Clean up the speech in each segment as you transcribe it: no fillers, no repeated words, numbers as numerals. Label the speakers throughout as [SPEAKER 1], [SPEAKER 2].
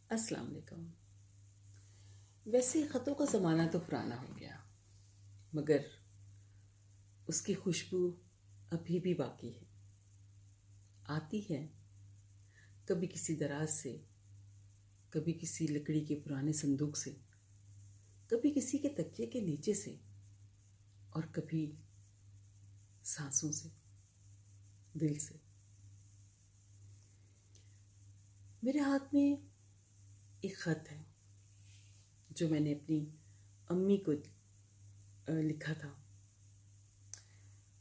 [SPEAKER 1] अस्सलाम वालेकुम। वैसे ख़तों का ज़माना तो पुराना हो गया, मगर उसकी खुशबू अभी भी बाकी है। आती है कभी किसी दराज से, कभी किसी लकड़ी के पुराने संदूक से, कभी किसी के तकिए के नीचे से, और कभी सांसों से, दिल से। मेरे हाथ में एक ख़त है जो मैंने अपनी अम्मी को लिखा था।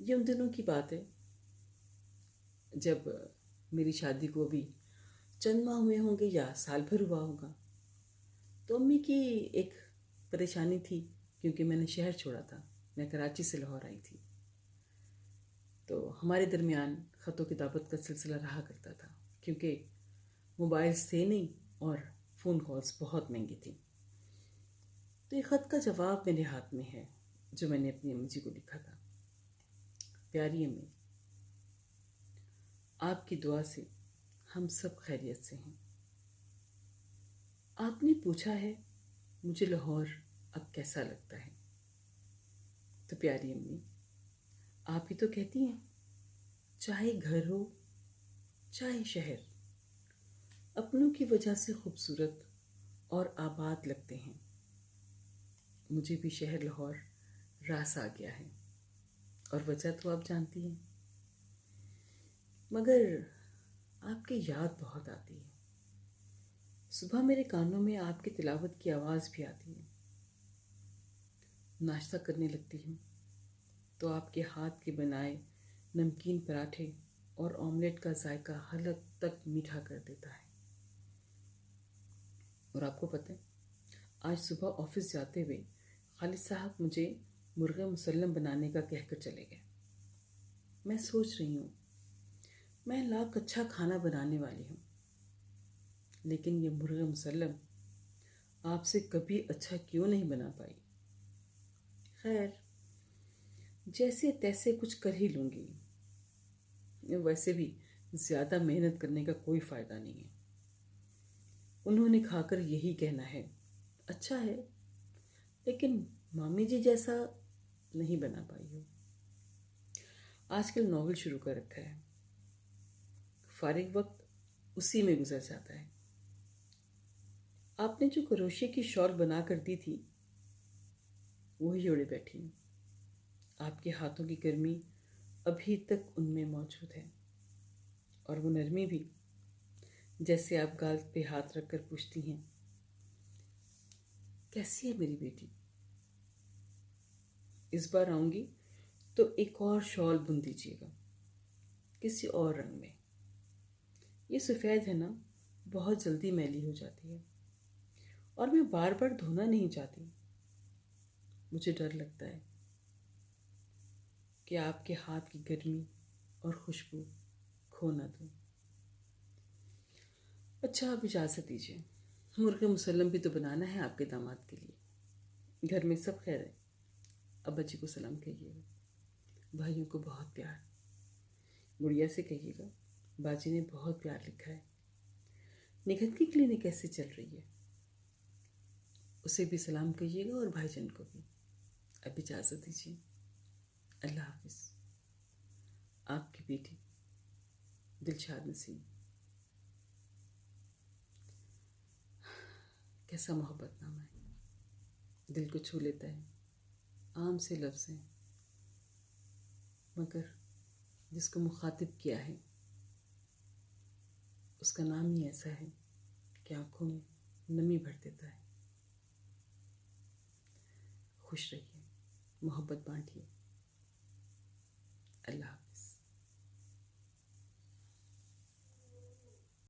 [SPEAKER 1] ये उन दिनों की बात है जब मेरी शादी को भी चंद माह हुए होंगे या साल भर हुआ होगा। तो अम्मी की एक परेशानी थी, क्योंकि मैंने शहर छोड़ा था। मैं कराची से लाहौर आई थी, तो हमारे दरमियान ख़तों किताबत का सिलसिला रहा करता था, क्योंकि मोबाइल्स थे नहीं और फ़ोन कॉल्स बहुत महंगी थी। तो ये ख़त का जवाब मेरे हाथ में है जो मैंने अपनी अम्मी जी को लिखा था। प्यारी अम्मी, आपकी दुआ से हम सब खैरियत से हैं। आपने पूछा है मुझे लाहौर अब कैसा लगता है। तो प्यारी अम्मी, आप ही तो कहती हैं, चाहे घर हो चाहे शहर, अपनों की वजह से खूबसूरत और आबाद लगते हैं। मुझे भी शहर लाहौर रास आ गया है, और वजह तो आप जानती हैं, मगर आपकी याद बहुत आती है। सुबह मेरे कानों में आपकी तिलावत की आवाज़ भी आती है। नाश्ता करने लगती हूँ तो आपके हाथ के बनाए नमकीन पराठे और ऑमलेट का जायका हलक तक मीठा कर देता है। और आपको पता है, आज सुबह ऑफिस जाते हुए खालिद साहब मुझे मुर्गा मुसल्लम बनाने का कहकर चले गए। मैं सोच रही हूँ, मैं लाख अच्छा खाना बनाने वाली हूँ, लेकिन ये मुर्गा मुसल्लम आपसे कभी अच्छा क्यों नहीं बना पाई। खैर, जैसे तैसे कुछ कर ही लूँगी। वैसे भी ज़्यादा मेहनत करने का कोई फ़ायदा नहीं है। उन्होंने खाकर यही कहना है, अच्छा है, लेकिन मामी जी जैसा नहीं बना पाई हो। आजकल नॉवल शुरू कर रखा है, फारिग वक्त उसी में गुजर जाता है। आपने जो क्रोशिया की शॉल बना कर दी थी, वही ओढ़े बैठी हूँ। आपके हाथों की गर्मी अभी तक उनमें मौजूद है, और वो नरमी भी, जैसे आप गाल पे हाथ रखकर पूछती हैं, कैसी है मेरी बेटी। इस बार आऊँगी तो एक और शॉल बुन दीजिएगा, किसी और रंग में। ये सफ़ेद है ना, बहुत जल्दी मैली हो जाती है, और मैं बार बार धोना नहीं चाहती। मुझे डर लगता है कि आपके हाथ की गर्मी और खुशबू खो ना दूँ। अच्छा, आप इजाज़त दीजिए, मुर्गा मुसल्लम भी तो बनाना है आपके दामाद के लिए। घर में सब खैर है। अब्बा जी को सलाम कहिएगा, भाइयों को बहुत प्यार। गुड़िया से कहिएगा बाजी ने बहुत प्यार लिखा है। निखत की क्लिनिक कैसे चल रही है, उसे भी सलाम कहिएगा, और भाईजान को भी। अब इजाज़त दीजिए, अल्लाह हाफिज़। आपकी बेटी दिलशाद नसीम। कैसा मोहब्बतनामा है, दिल को छू लेता है। आम से लफ्ज़ हैं, मगर जिसको मुखातिब किया है उसका नाम ही ऐसा है कि आँखों में नमी भर देता है। खुश रहिए, मोहब्बत बांटिए। अल्लाह।